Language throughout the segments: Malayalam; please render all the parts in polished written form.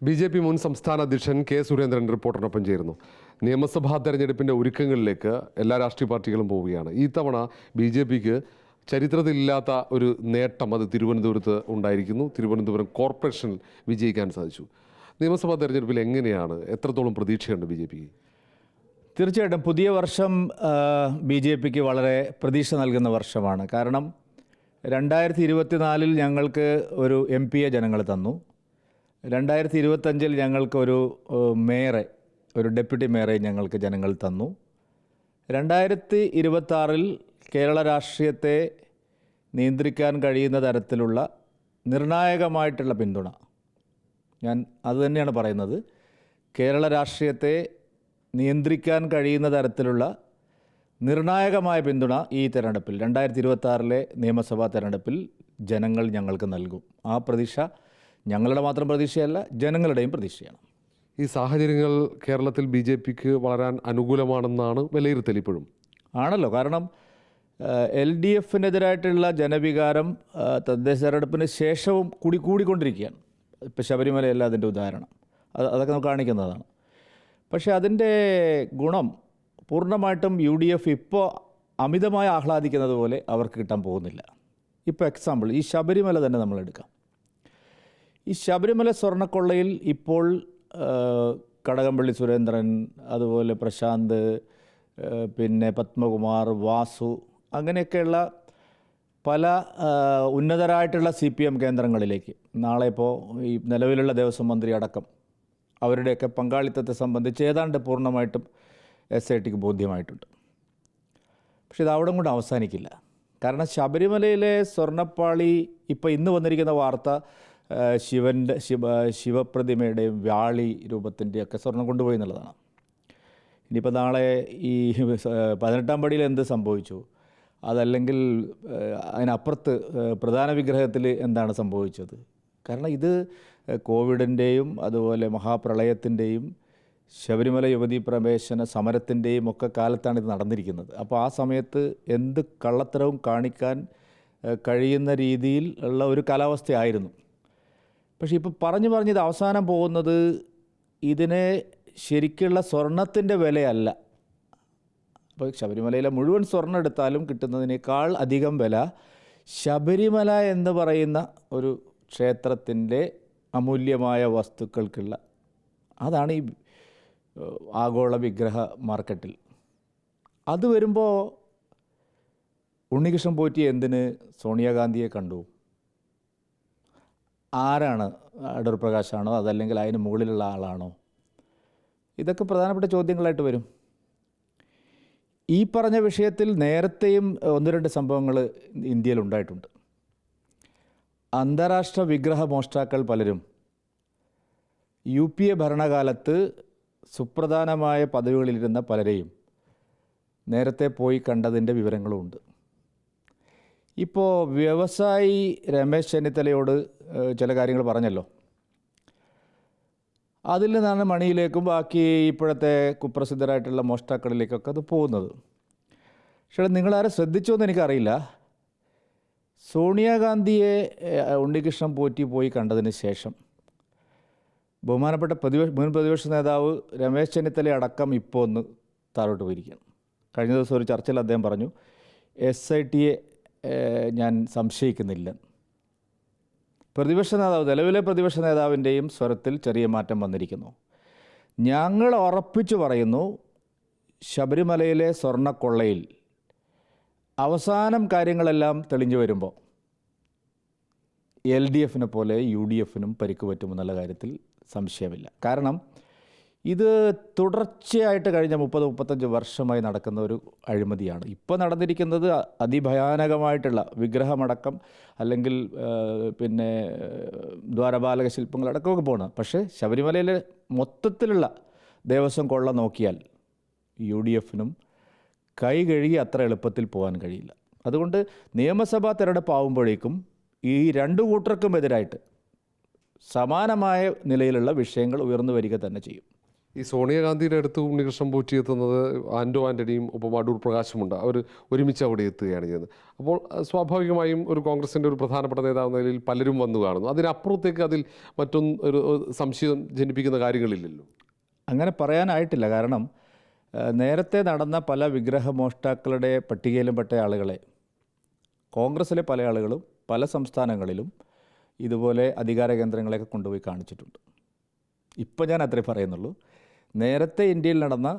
ബി.ജെ.പി. മുൻ സംസ്ഥാന അധ്യക്ഷൻ കെ. സുരേന്ദ്രൻ റിപ്പോർട്ടറിനൊപ്പം ചേരുന്നു. നിയമസഭാ തെരഞ്ഞെടുപ്പിൻ്റെ ഒരുക്കങ്ങളിലേക്ക് എല്ലാ രാഷ്ട്രീയ പാർട്ടികളും പോവുകയാണ്. ഈ തവണ ബി.ജെ.പിക്ക് ചരിത്രത്തിലില്ലാത്ത ഒരു നേട്ടം അത് തിരുവനന്തപുരത്ത് ഉണ്ടായിരിക്കുന്നു. തിരുവനന്തപുരം കോർപ്പറേഷനിൽ വിജയിക്കാൻ സാധിച്ചു. നിയമസഭാ തെരഞ്ഞെടുപ്പിൽ എങ്ങനെയാണ്, എത്രത്തോളം പ്രതീക്ഷയുണ്ട് ബി.ജെ.പിക്ക്? തീർച്ചയായിട്ടും പുതിയ വർഷം ബി.ജെ.പിക്ക് വളരെ പ്രതീക്ഷ നൽകുന്ന വർഷമാണ്. കാരണം 2024 ഞങ്ങൾക്ക് ഒരു MP-യെ ജനങ്ങൾ തന്നു. 2025 ഞങ്ങൾക്കൊരു മേയറെ, ഒരു ഡെപ്യൂട്ടി മേയറെ ഞങ്ങൾക്ക് ജനങ്ങൾ തന്നു. 2026 കേരള രാഷ്ട്രീയത്തെ നിയന്ത്രിക്കാൻ കഴിയുന്ന തരത്തിലുള്ള നിർണായകമായിട്ടുള്ള പിന്തുണ, ഞാൻ അതുതന്നെയാണ് പറയുന്നത്, കേരള രാഷ്ട്രീയത്തെ നിയന്ത്രിക്കാൻ കഴിയുന്ന തരത്തിലുള്ള നിർണായകമായ പിന്തുണ ഈ തെരഞ്ഞെടുപ്പിൽ 2026 നിയമസഭാ തെരഞ്ഞെടുപ്പിൽ ജനങ്ങൾ ഞങ്ങൾക്ക് നൽകും. ആ പ്രതീക്ഷ ഞങ്ങളുടെ മാത്രം പ്രതീക്ഷയല്ല, ജനങ്ങളുടെയും പ്രതീക്ഷയാണ്. ഈ സാഹചര്യങ്ങൾ കേരളത്തിൽ ബി.ജെ.പിക്ക് വളരാൻ അനുകൂലമാണെന്നാണ് വിലയിരുത്തൽ ഇപ്പോഴും? ആണല്ലോ. കാരണം LDF-നെതിരായിട്ടുള്ള ജനവികാരം തദ്ദേശ തെരഞ്ഞെടുപ്പിന് ശേഷവും കൂടിക്കൊണ്ടിരിക്കുകയാണ്. ഇപ്പോൾ ശബരിമലയല്ല അതിൻ്റെ ഉദാഹരണം, അതൊക്കെ നമുക്ക് കാണിക്കുന്നതാണ്. പക്ഷേ അതിൻ്റെ ഗുണം പൂർണ്ണമായിട്ടും UDF ഇപ്പോൾ അമിതമായി ആഹ്ലാദിക്കുന്നത് പോലെ അവർക്ക് കിട്ടാൻ പോകുന്നില്ല. ഇപ്പോൾ എക്സാമ്പിൾ ഈ ശബരിമല തന്നെ നമ്മളെടുക്കാം. ഈ ശബരിമല സ്വർണ്ണക്കൊള്ളയിൽ ഇപ്പോൾ കടകംപള്ളി സുരേന്ദ്രൻ, അതുപോലെ പ്രശാന്ത്, പിന്നെ പത്മകുമാർ, വാസു, അങ്ങനെയൊക്കെയുള്ള പല ഉന്നതരായിട്ടുള്ള CPM കേന്ദ്രങ്ങളിലേക്ക് നാളെ ഇപ്പോൾ ഈ നിലവിലുള്ള ദേവസ്വം മന്ത്രി അടക്കം അവരുടെയൊക്കെ പങ്കാളിത്തത്തെ സംബന്ധിച്ച് ഏതാണ്ട് പൂർണ്ണമായിട്ടും SITക്ക് ബോധ്യമായിട്ടുണ്ട്. പക്ഷെ ഇത് അവിടെ കൊണ്ട് അവസാനിക്കില്ല. കാരണം ശബരിമലയിലെ സ്വർണ്ണപ്പാളി ഇപ്പോൾ ഇന്ന് വന്നിരിക്കുന്ന വാർത്ത ശിവപ്രതിമയുടെയും വ്യാളി രൂപത്തിൻ്റെയൊക്കെ സ്വർണം കൊണ്ടുപോയി എന്നുള്ളതാണ്. ഇനിയിപ്പോൾ നാളെ ഈ 18-ാം പടിയിൽ എന്ത് സംഭവിച്ചു, അതല്ലെങ്കിൽ അതിനപ്പുറത്ത് പ്രധാന വിഗ്രഹത്തിൽ എന്താണ് സംഭവിച്ചത്? കാരണം ഇത് കോവിഡിൻ്റെയും അതുപോലെ മഹാപ്രളയത്തിൻ്റെയും ശബരിമല യുവതീ പ്രവേശന സമരത്തിൻ്റെയും ഒക്കെ കാലത്താണ് ഇത് നടന്നിരിക്കുന്നത്. അപ്പോൾ ആ സമയത്ത് എന്ത് കള്ളത്തരവും കാണിക്കാൻ കഴിയുന്ന രീതിയിൽ ഉള്ള ഒരു കാലാവസ്ഥയായിരുന്നു. പക്ഷേ ഇപ്പോൾ പറഞ്ഞ് ഇത് അവസാനം പോകുന്നത് ഇതിനെ ശരിക്കുള്ള സ്വർണത്തിൻ്റെ വിലയല്ല. അപ്പോൾ ശബരിമലയിലെ മുഴുവൻ സ്വർണ്ണം എടുത്താലും കിട്ടുന്നതിനേക്കാൾ അധികം വില ശബരിമല എന്ന് പറയുന്ന ഒരു ക്ഷേത്രത്തിൻ്റെ അമൂല്യമായ വസ്തുക്കൾക്കുള്ള, അതാണ് ഈ ആഗോള വിഗ്രഹ മാർക്കറ്റിൽ. അത് വരുമ്പോൾ ഉണ്ണികൃഷ്ണൻ പോറ്റി എന്തിന് സോണിയാഗാന്ധിയെ കണ്ടു? ആരാണ്? അടൂർ പ്രകാശാണോ, അതല്ലെങ്കിൽ അതിന് മുകളിലുള്ള ആളാണോ? ഇതൊക്കെ പ്രധാനപ്പെട്ട ചോദ്യങ്ങളായിട്ട് വരും. ഈ പറഞ്ഞ വിഷയത്തിൽ നേരത്തെയും 1-2 സംഭവങ്ങൾ ഇന്ത്യയിൽ ഉണ്ടായിട്ടുണ്ട്. അന്താരാഷ്ട്ര വിഗ്രഹ മോഷ്ടാക്കൾ പലരും UPA ഭരണകാലത്ത് സുപ്രധാനമായ പദവികളിലിരുന്ന പലരെയും നേരത്തെ പോയി കണ്ടതിൻ്റെ വിവരങ്ങളുമുണ്ട്. ഇപ്പോൾ വ്യവസായി രമേശ് ചെന്നിത്തലയോട് ചില കാര്യങ്ങൾ പറഞ്ഞല്ലോ, അതിൽ നിന്നാണ് മണിയിലേക്കും ബാക്കി ഇപ്പോഴത്തെ കുപ്രസിദ്ധരായിട്ടുള്ള മോഷ്ടാക്കളിലേക്കൊക്കെ അത് പോകുന്നത്. പക്ഷേ നിങ്ങളാരും ശ്രദ്ധിച്ചോ എന്ന് എനിക്കറിയില്ല, സോണിയാഗാന്ധിയെ ഉണ്ണികൃഷ്ണൻ പോറ്റി പോയി കണ്ടതിന് ശേഷം ബഹുമാനപ്പെട്ട മുൻ പ്രതിപക്ഷ നേതാവ് രമേശ് ചെന്നിത്തല അടക്കം ഇപ്പോൾ ഒന്ന് താഴോട്ട് പോയിരിക്കുകയാണ്. കഴിഞ്ഞ ദിവസം ഒരു ചർച്ചയിൽ അദ്ദേഹം പറഞ്ഞു, SITയെ ഞാൻ സംശയിക്കുന്നില്ല. പ്രതിപക്ഷ നേതാവ്, നിലവിലെ പ്രതിപക്ഷ നേതാവിൻ്റെയും സ്വരത്തിൽ ചെറിയ മാറ്റം വന്നിരിക്കുന്നു. ഞങ്ങൾ ഉറപ്പിച്ചു പറയുന്നു, ശബരിമലയിലെ സ്വർണ്ണക്കൊള്ളയിൽ അവസാനം കാര്യങ്ങളെല്ലാം തെളിഞ്ഞു വരുമ്പോൾ LDFനെ പോലെ UDFനും പരിക്ക് പറ്റുമെന്നുള്ള കാര്യത്തിൽ സംശയമില്ല. കാരണം ഇത് തുടർച്ചയായിട്ട് കഴിഞ്ഞ 30-35 വർഷമായി നടക്കുന്ന ഒരു അഴിമതിയാണ്. ഇപ്പോൾ നടന്നിരിക്കുന്നത് അതിഭയാനകമായിട്ടുള്ള വിഗ്രഹമടക്കം, അല്ലെങ്കിൽ പിന്നെ ദ്വാരപാലക ശില്പങ്ങളടക്കമൊക്കെ പോകണം. പക്ഷേ ശബരിമലയിലെ മൊത്തത്തിലുള്ള ദേവസ്വം കൊള്ള നോക്കിയാൽ UDFനും കൈ കഴുകി അത്ര എളുപ്പത്തിൽ പോകാൻ കഴിയില്ല. അതുകൊണ്ട് നിയമസഭാ തെരഞ്ഞെടുപ്പ് ആകുമ്പോഴേക്കും ഈ 2 കൂട്ടർക്കും എതിരായിട്ട് സമാനമായ നിലയിലുള്ള വിഷയങ്ങൾ ഉയർന്നു വരിക തന്നെ ചെയ്യും. ഈ സോണിയാഗാന്ധിയുടെ അടുത്ത് ഉണ്ണികൃഷ്ണൻ പോറ്റി എത്തുന്നത് ആൻഡോ ആൻ്റണിയും ഒപ്പം അടൂർ പ്രകാശുമുണ്ട്. അവർ ഒരുമിച്ച് അവിടെ എത്തുകയാണ് ചെയ്യുന്നത്. അപ്പോൾ സ്വാഭാവികമായും ഒരു കോൺഗ്രസിൻ്റെ ഒരു പ്രധാനപ്പെട്ട നേതാവ് എന്ന നിലയിൽ പലരും വന്നു കാണുന്നു. അതിനപ്പുറത്തേക്ക് അതിൽ ഒരു സംശയം ജനിപ്പിക്കുന്ന കാര്യങ്ങളില്ലല്ലോ. അങ്ങനെ പറയാനായിട്ടില്ല. കാരണം നേരത്തെ നടന്ന പല വിഗ്രഹമോഷ്ടാക്കളുടെ പട്ടികയിലും പെട്ട ആളുകളെ കോൺഗ്രസ്സിലെ പല ആളുകളും പല സംസ്ഥാനങ്ങളിലും ഇതുപോലെ അധികാര കേന്ദ്രങ്ങളെയൊക്കെ കൊണ്ടുപോയി കാണിച്ചിട്ടുണ്ട്. ഇപ്പോൾ ഞാൻ അത്രേ പറയുന്നുള്ളൂ. നേരത്തെ ഇന്ത്യയിൽ നടന്ന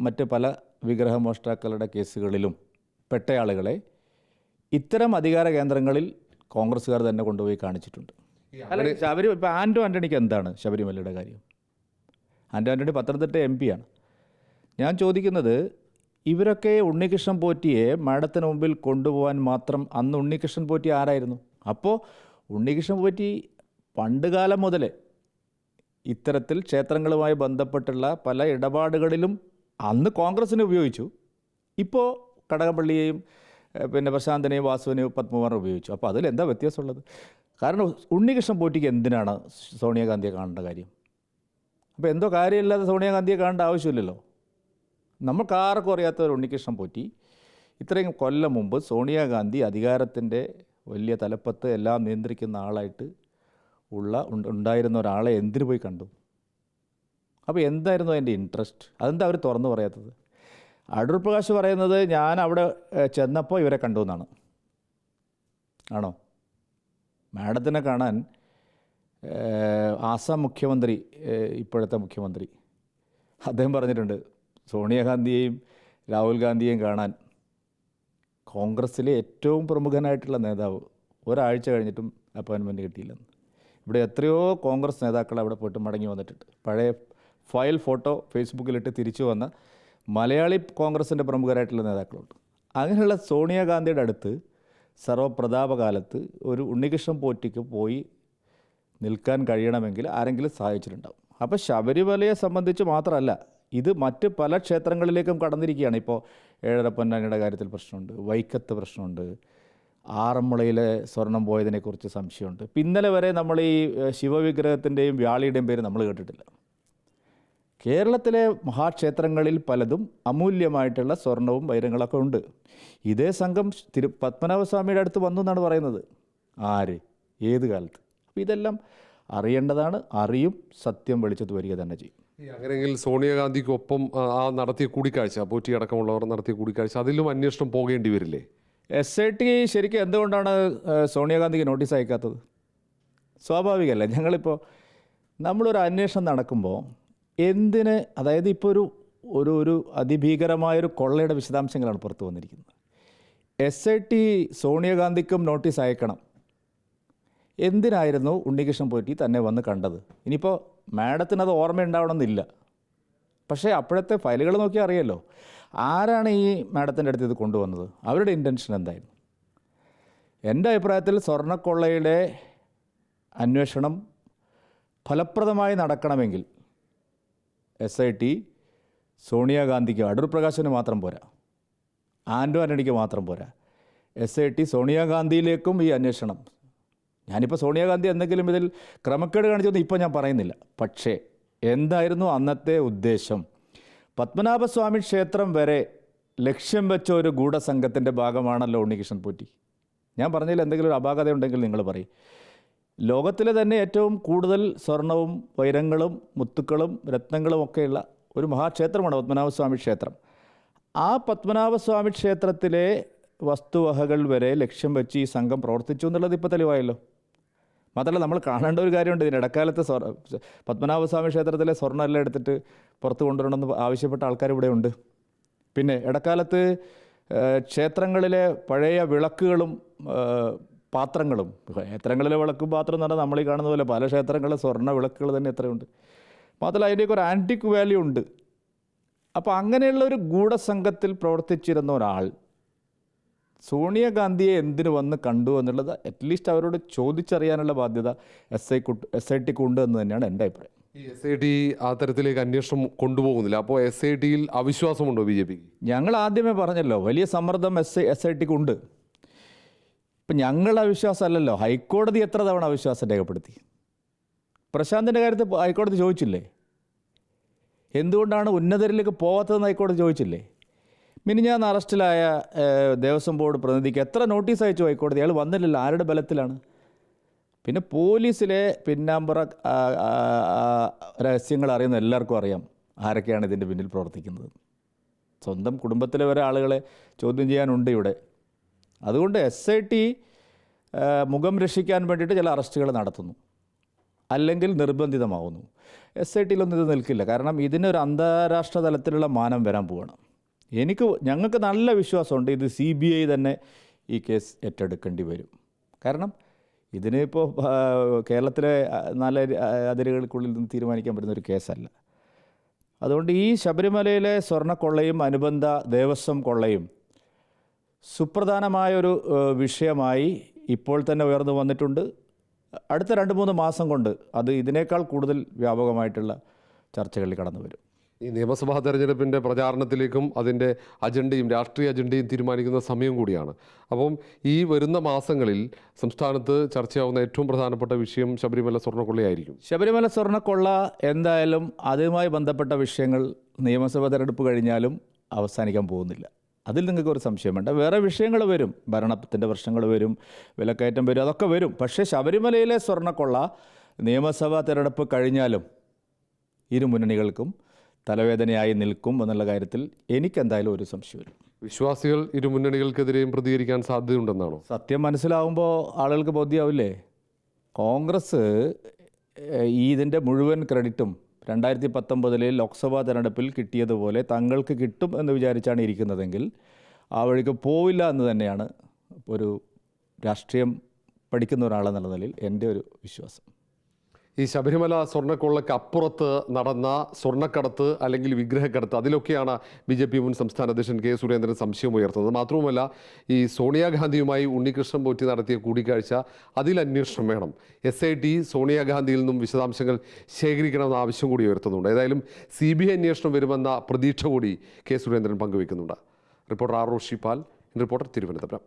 മറ്റ് പല വിഗ്രഹമോഷ്ടാക്കളുടെ കേസുകളിലും പെട്ട ആളുകളെ ഇത്തരം അധികാര കേന്ദ്രങ്ങളിൽ കോൺഗ്രസ്സുകാർ തന്നെ കൊണ്ടുപോയി കാണിച്ചിട്ടുണ്ട്. അല്ല, ഇപ്പോൾ ആൻഡോ ആൻ്റണിക്ക് എന്താണ് ശബരിമലയുടെ കാര്യം? ആൻഡോ ആൻ്റണി പത്തനംതിട്ട MP ആണ്. ഞാൻ ചോദിക്കുന്നത്, ഇവരൊക്കെ ഉണ്ണികൃഷ്ണൻ പോറ്റിയെ മാഡത്തിന് മുമ്പിൽ കൊണ്ടുപോകാൻ മാത്രം അന്ന് ഉണ്ണികൃഷ്ണൻ പോറ്റി ആരായിരുന്നു? അപ്പോൾ ഉണ്ണികൃഷ്ണൻ പോറ്റി പണ്ടുകാലം മുതലേ ഇത്തരത്തിൽ ക്ഷേത്രങ്ങളുമായി ബന്ധപ്പെട്ടുള്ള പല ഇടപാടുകളിലും അന്ന് കോൺഗ്രസ്സിനെ ഉപയോഗിച്ചു. ഇപ്പോൾ കടകംപള്ളിയെയും പിന്നെ പ്രശാന്തനെയും വാസുവിനെയും പത്മകുമാറിനെ ഉപയോഗിച്ചു. അപ്പോൾ അതിലെന്താ വ്യത്യാസമുള്ളത്? കാരണം ഉണ്ണികൃഷ്ണൻ പോറ്റിക്ക് എന്തിനാണ് സോണിയാഗാന്ധിയെ കാണേണ്ട കാര്യം? അപ്പോൾ എന്തോ കാര്യമില്ലാതെ സോണിയാഗാന്ധിയെ കാണേണ്ട ആവശ്യമില്ലല്ലോ. നമുക്കാർക്കും അറിയാത്ത ഉണ്ണികൃഷ്ണൻ പോറ്റി ഇത്രയും കൊല്ലം മുമ്പ് സോണിയാഗാന്ധി അധികാരത്തിൻ്റെ വലിയ തലപ്പത്ത് എല്ലാം നിയന്ത്രിക്കുന്ന ആളായിട്ട് ഉണ്ടായിരുന്ന ഒരാളെ എന്തിനു പോയി കണ്ടു? അപ്പോൾ എന്തായിരുന്നു അതിൻ്റെ ഇൻട്രസ്റ്റ്? അതെന്താ അവർ തുറന്നു പറയാത്തത്? അടൂർ പ്രകാശ് പറയുന്നത് ഞാൻ അവിടെ ചെന്നപ്പോൾ ഇവരെ കണ്ടു എന്നാണ്. ആണോ? മാഡത്തിനെ കാണാൻ ആസാം മുഖ്യമന്ത്രി, ഇപ്പോഴത്തെ മുഖ്യമന്ത്രി, അദ്ദേഹം പറഞ്ഞിട്ടുണ്ട് സോണിയാഗാന്ധിയെയും രാഹുൽ ഗാന്ധിയെയും കാണാൻ കോൺഗ്രസ്സിലെ ഏറ്റവും പ്രമുഖനായിട്ടുള്ള നേതാവ് ഒരാഴ്ച കഴിഞ്ഞിട്ടും അപ്പോയിൻമെൻറ്റ് കിട്ടിയില്ലെന്ന്. ഇവിടെ എത്രയോ കോൺഗ്രസ് നേതാക്കൾ അവിടെ പോയിട്ട് മടങ്ങി വന്നിട്ടുണ്ട്. പഴയ ഫയൽ ഫോട്ടോ ഫേസ്ബുക്കിലിട്ട് തിരിച്ചു വന്ന മലയാളി കോൺഗ്രസിൻ്റെ പ്രമുഖരായിട്ടുള്ള നേതാക്കളുണ്ട്. അങ്ങനെയുള്ള സോണിയാഗാന്ധിയുടെ അടുത്ത് സർവ്വപ്രതാപകാലത്ത് ഒരു ഉണ്ണികൃഷ്ണൻ പോറ്റിക്ക് പോയി നിൽക്കാൻ കഴിയണമെങ്കിൽ ആരെങ്കിലും സഹായിച്ചിട്ടുണ്ടാവും. അപ്പോൾ ശബരിമലയെ സംബന്ധിച്ച് മാത്രമല്ല, ഇത് മറ്റ് പല ക്ഷേത്രങ്ങളിലേക്കും കടന്നിരിക്കുകയാണ്. ഇപ്പോൾ ഏഴര പൊന്നാനിയുടെ കാര്യത്തിൽ പ്രശ്നമുണ്ട്, വൈക്കത്ത് പ്രശ്നമുണ്ട്, ആറന്മുളയിലെ സ്വർണം പോയതിനെക്കുറിച്ച് സംശയമുണ്ട്. ഇന്നലെ വരെ നമ്മൾ ഈ ശിവവിഗ്രഹത്തിൻ്റെയും വ്യാളിയുടെയും പേര് നമ്മൾ കേട്ടിട്ടില്ല. കേരളത്തിലെ മഹാക്ഷേത്രങ്ങളിൽ പലതും അമൂല്യമായിട്ടുള്ള സ്വർണവും വൈരങ്ങളൊക്കെ ഉണ്ട്. ഇതേ സംഘം പത്മനാഭസ്വാമിയുടെ അടുത്ത് വന്നു എന്നാണ് പറയുന്നത്. ആര്, ഏത് കാലത്ത്? അപ്പോൾ ഇതെല്ലാം അറിയേണ്ടതാണ്. അറിയും, സത്യം വെളിച്ചത്ത് വരിക തന്നെ ചെയ്യും. അങ്ങനെയെങ്കിൽ സോണിയാഗാന്ധിക്കൊപ്പം ആ നടത്തിയ കൂടിക്കാഴ്ച, പോറ്റി അടക്കമുള്ളവർ നടത്തിയ കൂടിക്കാഴ്ച, അതിലും അന്വേഷണം പോകേണ്ടി വരില്ലേ? SIT ശരിക്കും എന്തുകൊണ്ടാണ് സോണിയാഗാന്ധിക്ക് നോട്ടീസ് അയക്കാത്തത്? സ്വാഭാവികമല്ല. നമ്മളൊരു അന്വേഷണം നടക്കുമ്പോൾ എന്തിന്, അതായത് ഇപ്പോൾ ഒരു അതിഭീകരമായൊരു കൊള്ളയുടെ വിശദാംശങ്ങളാണ് പുറത്തു വന്നിരിക്കുന്നത്. SIT സോണിയാഗാന്ധിക്കും നോട്ടീസ് അയക്കണം. എന്തിനായിരുന്നു ഉണ്ണികൃഷ്ണൻ പോറ്റി തന്നെ വന്ന് കണ്ടത്? ഇനിയിപ്പോൾ മാഡത്തിന് അത് ഓർമ്മയുണ്ടാവണമെന്നില്ല, പക്ഷേ അപ്പോഴത്തെ ഫയലുകൾ നോക്കിയാൽ അറിയാമല്ലോ ആരാണ് ഈ മാഡത്തിൻ്റെ അടുത്ത് ഇത് കൊണ്ടുവന്നത്, അവരുടെ ഇൻറ്റൻഷൻ എന്തായിരുന്നു. എൻ്റെ അഭിപ്രായത്തിൽ സ്വർണ്ണക്കൊള്ളയുടെ അന്വേഷണം ഫലപ്രദമായി നടക്കണമെങ്കിൽ SIT സോണിയാഗാന്ധിക്ക്, അടൂർ പ്രകാശിന് മാത്രം പോരാ, ആൻഡോ ആൻ്റണിക്ക് മാത്രം പോരാ, SIT സോണിയാഗാന്ധിയിലേക്കും ഈ അന്വേഷണം. ഞാനിപ്പോൾ സോണിയാഗാന്ധി എന്തെങ്കിലും ഇതിൽ ക്രമക്കേട് കാണിച്ചൊന്നും ഇപ്പോൾ ഞാൻ പറയുന്നില്ല. പക്ഷേ എന്തായിരുന്നു അന്നത്തെ ഉദ്ദേശം? പത്മനാഭസ്വാമി ക്ഷേത്രം വരെ ലക്ഷ്യം വെച്ച ഒരു ഗൂഢസംഘത്തിൻ്റെ ഭാഗമാണല്ലോ ഉണ്ണികൃഷ്ണൻ പോറ്റി. ഞാൻ പറഞ്ഞതിൽ എന്തെങ്കിലും ഒരു അപാകത ഉണ്ടെങ്കിൽ നിങ്ങൾ പറയും. ലോകത്തിലെ തന്നെ ഏറ്റവും കൂടുതൽ സ്വർണവും വൈരങ്ങളും മുത്തുക്കളും രത്നങ്ങളും ഒക്കെയുള്ള ഒരു മഹാക്ഷേത്രമാണ് പത്മനാഭസ്വാമി ക്ഷേത്രം. ആ പത്മനാഭസ്വാമി ക്ഷേത്രത്തിലെ വസ്തുവകകൾ വരെ ലക്ഷ്യം വെച്ച് ഈ സംഘം പ്രവർത്തിച്ചു എന്നുള്ളത് ഇപ്പോൾ തെളിവായല്ലോ. മാത്രമല്ല, നമ്മൾ കാണേണ്ട ഒരു കാര്യമുണ്ട്. ഇതിന് ഇടക്കാലത്ത് പത്മനാഭസ്വാമി ക്ഷേത്രത്തിലെ സ്വർണ്ണം എല്ലാം എടുത്തിട്ട് പുറത്ത് കൊണ്ടുവരണമെന്ന് ആവശ്യപ്പെട്ട ആൾക്കാർ ഇവിടെ ഉണ്ട്. പിന്നെ ഇടക്കാലത്ത് ക്ഷേത്രങ്ങളിലെ പഴയ വിളക്കുകളും പാത്രങ്ങളും, ക്ഷേത്രങ്ങളിലെ വിളക്കും പാത്രം എന്ന് പറഞ്ഞാൽ നമ്മൾ ഈ കാണുന്ന പോലെ പല ക്ഷേത്രങ്ങളിലെ സ്വർണ്ണ വിളക്കുകൾ തന്നെ എത്രയുണ്ട്. മാത്രമല്ല അതിൻ്റെയൊക്കെ ഒരു ആൻറ്റിക് വാല്യൂ ഉണ്ട്. അപ്പോൾ അങ്ങനെയുള്ള ഒരു ഗൂഢസംഘത്തിൽ പ്രവർത്തിച്ചിരുന്ന ഒരാൾ സോണിയാഗാന്ധിയെ എന്തിനു വന്ന് കണ്ടു എന്നുള്ളത് അറ്റ്ലീസ്റ്റ് അവരോട് ചോദിച്ചറിയാനുള്ള ബാധ്യത SITക്ക് ഉണ്ട് എന്ന് തന്നെയാണ് എൻ്റെ അഭിപ്രായം. ഈ SIT ആ തരത്തിലേക്ക് അന്വേഷണം കൊണ്ടുപോകുന്നില്ല. അപ്പോൾ SITയിൽ അവിശ്വാസമുണ്ടോ BJPക്ക്? ഞങ്ങൾ ആദ്യമേ പറഞ്ഞല്ലോ, വലിയ സമ്മർദ്ദം SITക്ക് ഉണ്ട്. ഇപ്പം ഞങ്ങൾ അവിശ്വാസമല്ലല്ലോ, ഹൈക്കോടതി എത്ര തവണ അവിശ്വാസം രേഖപ്പെടുത്തി. പ്രശാന്തിൻ്റെ കാര്യത്തിൽ ഹൈക്കോടതി ചോദിച്ചില്ലേ എന്തുകൊണ്ടാണ് ഉന്നതരിലേക്ക് പോകാത്തതെന്ന് ഹൈക്കോടതി ചോദിച്ചില്ലേ? മിനിഞ്ഞാന്ന് അറസ്റ്റിലായ ദേവസ്വം ബോർഡ് പ്രതിനിധിക്ക് എത്ര നോട്ടീസ് അയച്ചു ഹൈക്കോടതി? അയാൾ വന്നില്ലല്ലോ. ആരുടെ ബലത്തിലാണ്? പിന്നെ പോലീസിലെ പിന്നാമ്പറ രഹസ്യങ്ങൾ അറിയുന്ന എല്ലാവർക്കും അറിയാം ആരൊക്കെയാണ് ഇതിൻ്റെ പിന്നിൽ പ്രവർത്തിക്കുന്നത്. സ്വന്തം കുടുംബത്തിലെ വരെ ആളുകളെ ചോദ്യം ചെയ്യാനുണ്ട് ഇവിടെ. അതുകൊണ്ട് SIT മുഖം രക്ഷിക്കാൻ വേണ്ടിയിട്ട് ചില അറസ്റ്റുകൾ നടത്തുന്നു, അല്ലെങ്കിൽ നിർബന്ധിതമാവുന്നു. SITയിലൊന്നും ഇത് നിൽക്കില്ല. കാരണം ഇതിനൊരു അന്താരാഷ്ട്ര തലത്തിലുള്ള മാനം വരാൻ പോവുകയാണ്. ഞങ്ങൾക്ക് നല്ല വിശ്വാസമുണ്ട് ഇത് CBI തന്നെ ഈ കേസ് ഏറ്റെടുക്കേണ്ടി വരും. കാരണം ഇതിനിപ്പോൾ കേരളത്തിലെ 4 അതിരുകൾക്കുള്ളിൽ നിന്ന് തീരുമാനിക്കാൻ പറ്റുന്ന ഒരു കേസല്ല. അതുകൊണ്ട് ഈ ശബരിമലയിലെ സ്വർണ്ണക്കൊള്ളയും അനുബന്ധ ദേവസ്വം കൊള്ളയും സുപ്രധാനമായൊരു വിഷയമായി ഇപ്പോൾ തന്നെ ഉയർന്നു വന്നിട്ടുണ്ട്. അടുത്ത 2-3 മാസം കൊണ്ട് അത് ഇതിനേക്കാൾ കൂടുതൽ വ്യാപകമായിട്ടുള്ള ചർച്ചകളിൽ കടന്നു വരും. ഈ നിയമസഭാ തെരഞ്ഞെടുപ്പിൻ്റെ പ്രചാരണത്തിലേക്കും അതിൻ്റെ അജണ്ടയും രാഷ്ട്രീയ അജണ്ടയും തീരുമാനിക്കുന്ന സമയം കൂടിയാണ്. അപ്പം ഈ വരുന്ന മാസങ്ങളിൽ സംസ്ഥാനത്ത് ചർച്ചയാവുന്ന ഏറ്റവും പ്രധാനപ്പെട്ട വിഷയം ശബരിമല സ്വർണ്ണക്കൊള്ളയായിരിക്കും. ശബരിമല സ്വർണ്ണക്കൊള്ള എന്തായാലും അതുമായി ബന്ധപ്പെട്ട വിഷയങ്ങൾ നിയമസഭാ തെരഞ്ഞെടുപ്പ് കഴിഞ്ഞാലും അവസാനിക്കാൻ പോകുന്നില്ല. അതിൽ നിങ്ങൾക്ക് ഒരു സംശയം വേണ്ട. വേറെ വിഷയങ്ങൾ വരും, ഭരണത്തിൻ്റെ പ്രശ്നങ്ങൾ വരും, വിലക്കയറ്റം വരും, അതൊക്കെ വരും. പക്ഷേ ശബരിമലയിലെ സ്വർണ്ണക്കൊള്ള നിയമസഭാ തെരഞ്ഞെടുപ്പ് കഴിഞ്ഞാലും ഇരു മുന്നണികൾക്കും തലവേദനയായി നിൽക്കും എന്നുള്ള കാര്യത്തിൽ എനിക്കെന്തായാലും ഒരു സംശയമില്ല. വിശ്വാസികൾ ഇരു മുന്നണികൾക്കെതിരെയും പ്രതികരിക്കാൻ സാധ്യതയുണ്ടെന്നാണോ? സത്യം മനസ്സിലാവുമ്പോൾ ആളുകൾക്ക് ബോധ്യമാവില്ലേ? കോൺഗ്രസ് ഇതിൻ്റെ മുഴുവൻ ക്രെഡിറ്റും 2019 ലോക്സഭാ തെരഞ്ഞെടുപ്പിൽ കിട്ടിയതുപോലെ തങ്ങൾക്ക് കിട്ടും എന്ന് വിചാരിച്ചാണ് ഇരിക്കുന്നതെങ്കിൽ ആ വഴിക്ക് പോവില്ല എന്ന് തന്നെയാണ് ഒരു രാഷ്ട്രീയം പഠിക്കുന്ന ഒരാളെന്നുള്ള നിലയിൽ എൻ്റെ ഒരു വിശ്വാസം. ഈ ശബരിമല സ്വർണ്ണക്കൊള്ളയ്ക്ക് അപ്പുറത്ത് നടന്ന സ്വർണ്ണക്കടത്ത് അല്ലെങ്കിൽ വിഗ്രഹക്കടത്ത്, അതിലൊക്കെയാണ് BJP മുൻ സംസ്ഥാന അധ്യക്ഷൻ K. സുരേന്ദ്രൻ സംശയം ഉയർത്തുന്നത്. മാത്രവുമല്ല, ഈ സോണിയാഗാന്ധിയുമായി ഉണ്ണികൃഷ്ണൻ പോറ്റി നടത്തിയ കൂടിക്കാഴ്ച, അതിൽ അന്വേഷണം വേണം. SIT സോണിയാഗാന്ധിയിൽ നിന്നും വിശദാംശങ്ങൾ ശേഖരിക്കണമെന്ന ആവശ്യം കൂടി ഉയർത്തുന്നുണ്ട്. ഏതായാലും CBI അന്വേഷണം വരുമെന്ന പ്രതീക്ഷ കൂടി K. സുരേന്ദ്രൻ പങ്കുവയ്ക്കുന്നുണ്ട്. Reporter R. Roshipal, reporter, Thiruvananthapuram.